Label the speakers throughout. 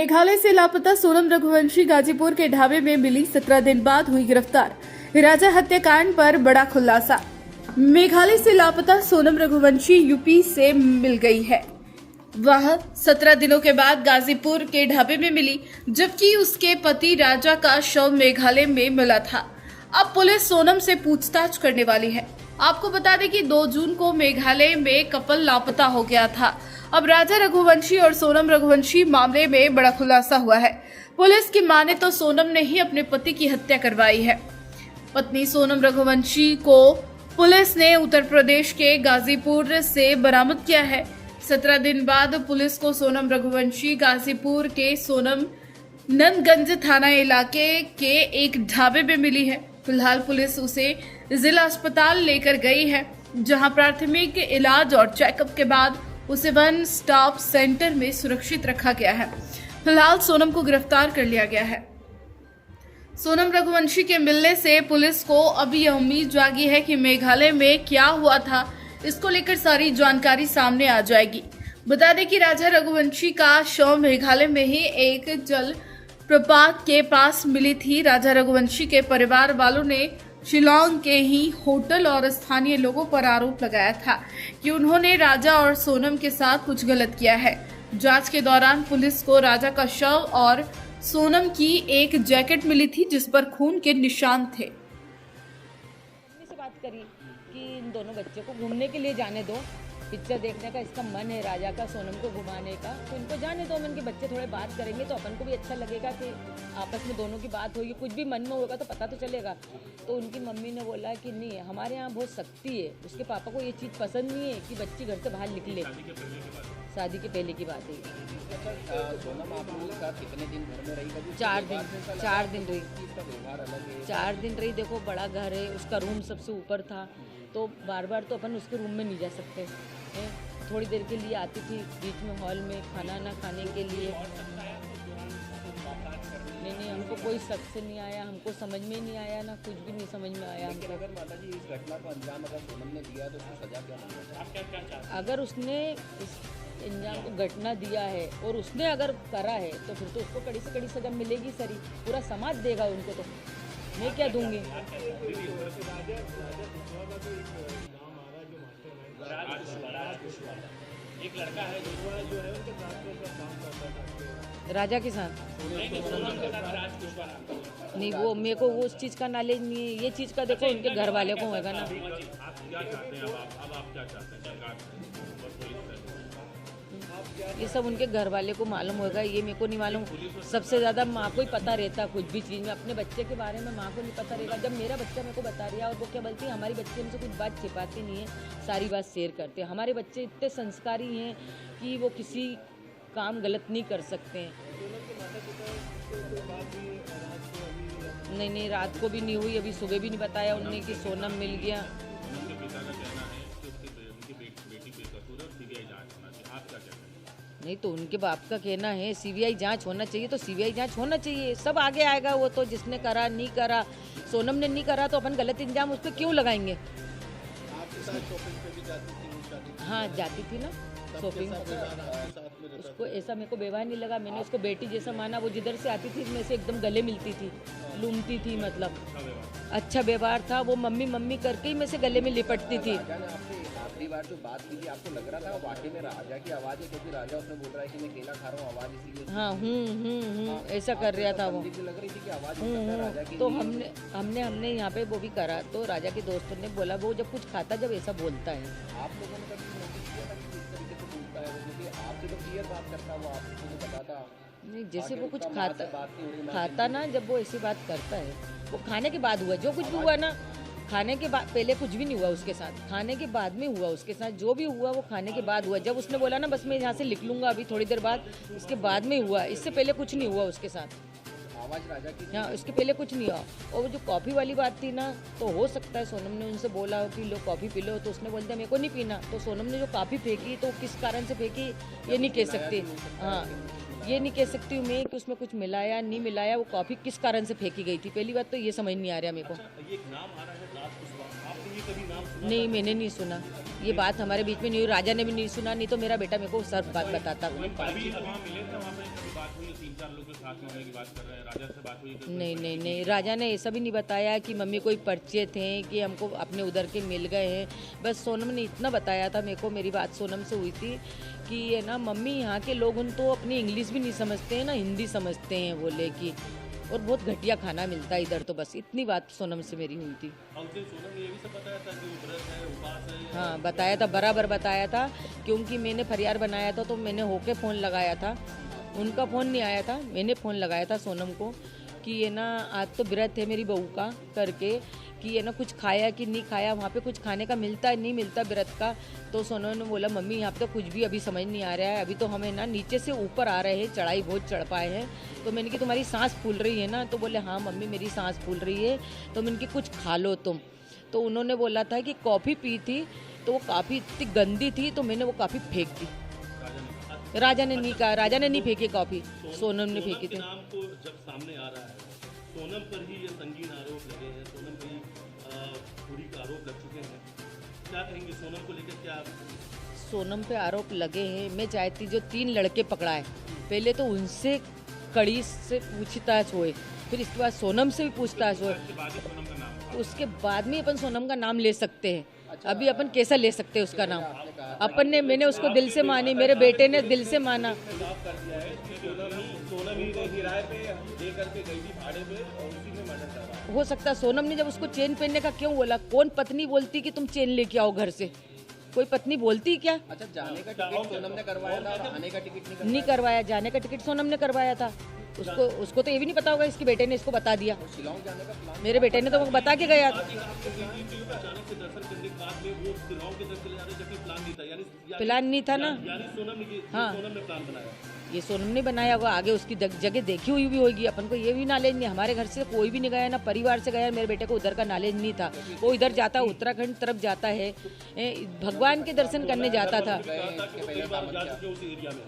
Speaker 1: मेघालय से लापता सोनम रघुवंशी गाजीपुर के ढाबे में मिली 17 दिन बाद हुई गिरफ्तार। राजा हत्याकांड पर बड़ा खुलासा। मेघालय से लापता सोनम रघुवंशी यूपी से मिल गई है। वह 17 दिनों के बाद गाजीपुर के ढाबे में मिली, जबकि उसके पति राजा का शव मेघालय में मिला था। अब पुलिस सोनम से पूछताछ करने वाली है। आपको बता दें कि 2 जून को मेघालय में कपल लापता हो गया था। अब राजा रघुवंशी और सोनम रघुवंशी मामले में बड़ा खुलासा हुआ है। पुलिस की माने तो सोनम ने ही अपने पति की हत्या करवाई है। पत्नी सोनम रघुवंशी को पुलिस ने उत्तर प्रदेश के गाजीपुर से बरामद किया है। 17 दिन बाद पुलिस को सोनम रघुवंशी गाजीपुर के सोनम नंदगंज थाना इलाके के एक ढाबे में मिली है। फिलहाल पुलिस उसे जिला अस्पताल लेकर गई है, जहां प्राथमिक इलाज और चेकअप के बाद उसे वन स्टॉप सेंटर में सुरक्षित रखा गया है। फिलहाल सोनम को गिरफ्तार कर लिया गया है। सोनम रघुवंशी के मिलने से पुलिस को अब यह उम्मीद जागी है कि मेघालय में क्या हुआ था, इसको लेकर सारी जानकारी सामने आ जाएगी। बता दें कि राजा रघुवंशी का शव मेघालय में ही एक जल प्रपात के पास मिली थी। राजा रघुवंशी के परिवार वालों ने शिलांग के ही होटल और स्थानीय लोगों पर आरोप लगाया था कि उन्होंने राजा और सोनम के साथ कुछ गलत किया है। जांच के दौरान पुलिस को राजा का शव और सोनम की एक जैकेट मिली थी, जिस पर खून के निशान थे।
Speaker 2: से बात करी कि इन दोनों बच्चों को घूमने के लिए जाने दो, पिक्चर देखने का इसका मन है राजा का, सोनम को घुमाने का, तो इनको जाने दो। इनके बच्चे थोड़े बात करेंगे तो अपन को भी अच्छा लगेगा कि आपस में दोनों की बात होगी, कुछ भी मन में होगा तो पता तो चलेगा। तो उनकी मम्मी ने बोला कि नहीं, हमारे यहाँ बहुत सख्ती है, उसके पापा को ये चीज़ पसंद नहीं है कि बच्ची घर से बाहर निकले। शादी के पहले की बात है।
Speaker 3: सोनम आप लोगों के साथ कितने दिन घर में रही?
Speaker 2: 4 दिन रही। 4 दिन रही। देखो, बड़ा घर है, उसका रूम सबसे ऊपर था, तो बार बार तो अपन उसके रूम में नहीं जा सकते हैं। थोड़ी देर के लिए आती थी बीच में हॉल में खाना ना खाने के लिए। नहीं, हमको कोई शक से नहीं आया, हमको समझ में नहीं आया, ना कुछ भी नहीं समझ में आया।
Speaker 3: अगर माता जी इस घटना को अंजाम अगर सोनम ने दिया तो उसको सजा क्या मिलेगी?
Speaker 2: अगर उसने इस अंजाम को घटना दिया है और उसने अगर करा है तो फिर तो उसको कड़ी से कड़ी सजा मिलेगी। सरी पूरा समाज देगा उनको, तो मैं क्या दूंगी।
Speaker 4: एक लड़का है जो है उनके साथ में काम करता था
Speaker 2: राजा के साथ। नहीं, वो मेरे को उस चीज़ का नॉलेज नहीं है। ये चीज़ का देखो उनके घर वाले को होगा ना।
Speaker 4: आप क्या चाहते हैं? अब आप क्या चाहते हैं सरकार से?
Speaker 2: ये सब उनके घर वाले को मालूम होगा, ये मेरे को नहीं मालूम। सबसे ज़्यादा माँ को ही पता रहता कुछ भी चीज़ में। अपने बच्चे के बारे में माँ को नहीं पता रहेगा। जब मेरा बच्चा मेरे को बता रहा, और वो क्या बोलती है, हमारी बच्चे हमसे कुछ बात छिपाते नहीं है, सारी बात शेयर करते हैं। हमारे बच्चे इतने संस्कारी हैं कि वो किसी काम गलत नहीं कर सकते हैं। नहीं, रात को भी नहीं हुई, अभी सुबह भी नहीं बताया उन्होंने कि सोनम मिल गया। नहीं, तो उनके बाप का कहना है सीबीआई जांच होना चाहिए, तो सीबीआई जांच होना चाहिए। सब आगे आएगा। वो तो जिसने करा नहीं करा, सोनम ने नहीं करा तो अपन गलत इंजाम उस पर क्यों लगाएंगे?
Speaker 3: आपके साथ शॉपिंग पे भी जाती थी?
Speaker 2: हाँ, जाती थी ना शॉपिंग। उसको ऐसा मेरे को व्यवहार नहीं लगा। मैंने उसको बेटी जैसा माना। वो जिधर से आती थी मैं से एकदम गले मिलती थी, लूमती थी, मतलब अच्छा व्यवहार था। वो मम्मी मम्मी करके ही मैं से गले में लिपटती थी।
Speaker 3: आखिरी बार जो बात की थी आपको लग रहा था वाकई में राजा की आवाज़ है? क्योंकि राजा उसने बोल रहा है कि मैं केला खा रहा हूँ, आवाज़ इसीलिए।
Speaker 2: हाँ, ऐसा कर रहा था वो।
Speaker 3: लग रही थी कि आवाज़ राजा की।
Speaker 2: तो हमने यहाँ पे वो भी करा, तो राजा के दोस्तों ने बोला वो जब कुछ खाता जब ऐसा बोलता है।
Speaker 3: आप लोगों ने कभी नोटिस किया था कि किस तरीके से बोलता है वो? क्योंकि आपसे तो क्लियर बात करता, वो आपको तो बताता
Speaker 2: नहीं, जैसे वो कुछ खाता ना, जब वो ऐसी बात करता है, वो खाने के बाद हुआ जो कुछ भी हुआ ना। खाने के बाद पहले कुछ भी नहीं हुआ उसके साथ, खाने के बाद में हुआ उसके साथ। जो भी हुआ वो खाने के बाद हुआ। जब उसने बोला ना बस मैं यहाँ से लिख लूँगा अभी थोड़ी देर बाद, उसके बाद में हुआ। इससे पहले कुछ नहीं हुआ उसके साथ।
Speaker 3: आवाज़ राजा की?
Speaker 2: हाँ, उसके पहले कुछ नहीं हुआ। और वो जो कॉफ़ी वाली बात थी ना, तो हो सकता है सोनम ने उनसे बोला हो कि लो कॉफ़ी पी लो, तो उसने बोल दिया मेरे को नहीं पीना। तो सोनम ने जो कॉफ़ी फेंकी तो किस कारण से फेंकी ये नहीं कह सकती। हाँ, ये नहीं कह सकती हूँ मैं कि उसमें कुछ मिलाया नहीं मिलाया। वो कॉफ़ी किस कारण से फेंकी गई थी, पहली बात तो ये समझ नहीं आ रहा मेरे को।
Speaker 4: ये नाम आ रहा है राज कुशवाहा, आपने ये कभी नाम सुना?
Speaker 2: नहीं, मैंने नहीं सुना, ये बात हमारे बीच में नहीं हुई, राजा ने भी नहीं सुना, नहीं तो मेरा बेटा मेरे को सब बात बताता।
Speaker 4: अभी वहाँ मिले थे, वहाँ पे कभी बात हुई? 3-4 लोग के साथ में होने की बात कर रहे हैं, राजा से बात हुई?
Speaker 2: नहीं, राजा ने ऐसा भी नहीं बताया कि मम्मी कोई परिचय थे कि हमको अपने उधर के मिल गए हैं। बस सोनम ने इतना बताया था मेरे को, मेरी बात सोनम से हुई थी कि ये ना मम्मी यहाँ के लोग उन तो अपनी इंग्लिश भी नहीं समझते हैं ना हिंदी समझते हैं, बोले कि और बहुत घटिया खाना मिलता है इधर, तो बस इतनी बात सोनम से मेरी हुई थी।
Speaker 4: और उस दिन सोनम ने ये भी सब बताया था कि वो व्रत है, उपवास है?
Speaker 2: हाँ बताया था, बराबर बताया था, क्योंकि मैंने फरियाद बनाया था तो मैंने होके फ़ोन लगाया था, उनका फ़ोन नहीं आया था, मैंने फ़ोन लगाया था सोनम को कि ये ना आज तो व्रत है मेरी बहू का करके, कि ये ना कुछ खाया कि नहीं खाया, वहाँ पे कुछ खाने का मिलता है नहीं मिलता व्रत का। तो सोनम ने बोला मम्मी यहाँ पे तो कुछ भी अभी समझ नहीं आ रहा है, अभी तो हमें ना नीचे से ऊपर आ रहे हैं, चढ़ाई बहुत चढ़ पाए हैं। तो मैंने कि तुम्हारी सांस फूल रही है ना, तो बोले हाँ मम्मी मेरी सांस फूल रही है। तो मैंने कि कुछ खा लो तुम। तो उन्होंने बोला था कि कॉफ़ी पी थी तो वो काफ़ी इतनी गंदी थी तो मैंने वो काफ़ी फेंक दी। राजा ने नहीं कहा, राजा ने नहीं फेंकी कॉफ़ी, सोनम ने फेंकी थी।
Speaker 4: नाम तो जब सामने आ रहा है, सोनम पर ही ये संगीन आरोप लगे हैं, सोनम पर ही पूरी का आरोप लग चुके हैं, क्या कहेंगे सोनम को लेकर? क्या
Speaker 2: सोनम पे आरोप लगे हैं, मैं चाहती जो 3 लड़के पकड़ा है पहले तो उनसे कड़ी से पूछताछ होए, फिर इसके बाद सोनम से भी पूछताछ होए,
Speaker 4: उसके बाद ही सोनम का नाम था?
Speaker 2: उसके बाद में अपन सोनम का नाम ले सकते हैं। अभी अपन कैसा ले सकते हैं उसका नाम? अपन ने, मैंने उसको दिल से मानी, मेरे बेटे ने दिल से माना।
Speaker 4: साफ कर दिया है कि सोनम ही को किराए पे दे करके गई थी भाड़े पे और उसी में मर्डर करवाया।
Speaker 2: हो सकता है सोनम ने जब उसको चेन पहनने का क्यों बोला, कौन पत्नी बोलती कि तुम चेन लेके आओ घर से? कोई पत्नी बोलती क्या?
Speaker 3: अच्छा, जाने का टिकट सोनम ने करवाया था और आने का टिकट
Speaker 2: नहीं करवाया, जाने का टिकट सोनम ने करवाया था। उसको तो ये भी नहीं पता होगा, इसके बेटे ने इसको बता दिया।
Speaker 3: शिलोंग जाने का प्लान?
Speaker 2: मेरे बेटे ने तो वो बता के गया था।
Speaker 4: अचानक से दर्शन करने के बाद में वो शिलोंग की तरफ चले जा रहे जबकि प्लान नहीं था,
Speaker 2: प्लान नहीं था ना,
Speaker 4: यानी सोनम ने
Speaker 2: हाँ।
Speaker 4: सोनम ने प्लान बनाया।
Speaker 2: ये सोनम ने बनाया होगा, आगे उसकी जगह देखी हुई भी होगी, अपन को ये भी नॉलेज नहीं। हमारे घर से कोई भी नहीं गया, ना परिवार से गया, मेरे बेटे को उधर का नॉलेज नहीं था। वो इधर जाता, उत्तराखंड तरफ जाता है, भगवान के दर्शन करने जाता था।
Speaker 4: कई बार जा चुके उस एरिया में।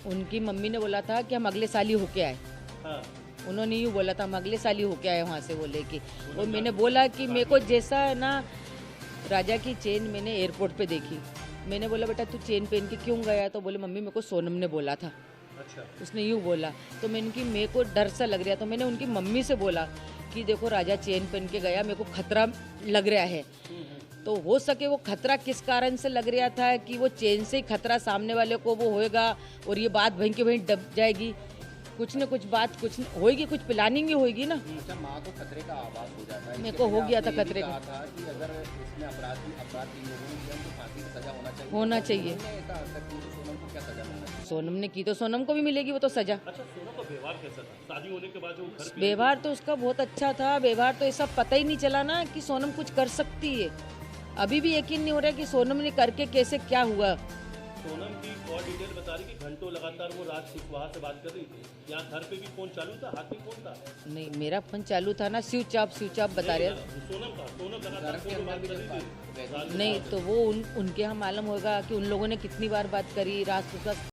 Speaker 2: उनकी मम्मी ने बोला था कि हम अगले साल ही होके आए,
Speaker 4: हाँ,
Speaker 2: उन्होंने यूँ बोला था हम अगले साल ही होके आए वहाँ से, बोले कि और मैंने बोला कि मेरे को जैसा है ना, राजा की चेन मैंने एयरपोर्ट पे देखी, मैंने बोला बेटा तू चेन पहन के क्यों गया? तो बोले मम्मी मेरे को सोनम ने बोला था।
Speaker 4: अच्छा,
Speaker 2: उसने यूँ बोला तो मैंने कि मेरे को डर सा लग रहा, तो मैंने उनकी मम्मी से बोला कि देखो राजा चेन पहन के गया, मेरे को खतरा लग रहा है। तो हो सके वो खतरा किस कारण से लग रहा था कि वो चेन से ही खतरा सामने वाले को वो होएगा और ये बात वहीं के वहीं दब जाएगी, कुछ न कुछ बात कुछ होएगी, कुछ प्लानिंग ही होएगी ना।
Speaker 3: अच्छा, माँ को खतरे का आभास हो जाता है?
Speaker 2: मेरे को हो गया था खतरे का।
Speaker 3: कहा था कि अगर इसमें अपराध इन लोगों ने किया तो फांसी की सजा
Speaker 2: होना चाहिए।
Speaker 3: ऐसा हद तक की तो सोनम को क्या सजा मिलना चाहिए?
Speaker 2: सोनम ने की तो सोनम को भी मिलेगी वो तो सजा।
Speaker 4: अच्छा, सोनम का व्यवहार कैसा था? शादी होने के बाद जो घर पे
Speaker 2: व्यवहार तो उसका बहुत अच्छा था, व्यवहार तो ऐसा पता ही नहीं चला ना कि सोनम कुछ कर सकती है। अभी भी यकीन नहीं हो रहा कि सोनम ने करके कैसे क्या हुआ।
Speaker 4: सोनम की और डिटेल बता रही कि घंटों लगातार वो रात कुशवाहा से बात कर रही थी। यहाँ घर पे भी फोन चालू था, हाथ में फोन था?
Speaker 2: नहीं मेरा फोन चालू था ना, स्विच ऑफ बता रहे।
Speaker 4: सोनम लगातार फोन पे बात कर रही थी।
Speaker 2: नहीं तो वो उनके यहाँ मालूम होगा कि उन लोगों ने कितनी बार बात करी, रात